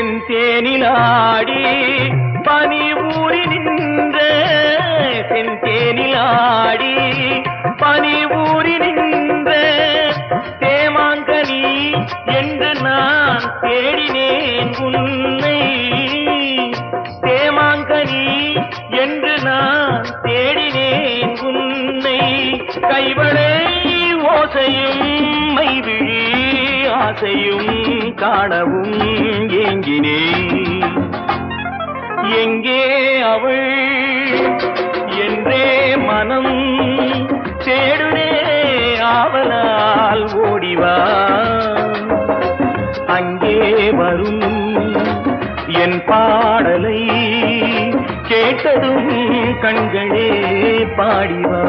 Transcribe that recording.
செந்தேனிலாடி பனி ஊறி நின்ற செந்தேனிலாடி பனி ஊறி நின்ற தேமாங்கனி என்று நான் தேடினேன் உன்னை தேமாங்கனி என்று நான் தேடினேன் உன்னை கைவளை ஓசையும் மைவிழி ஆசையும் காணவும் ஏங்கினேன் எங்கே அவள் என்றே மனம் தேடுனே ஆவலால் ஓடிவா அங்கே வரும் என் பாடலை கேட்டதும் கண்களே பாடிவா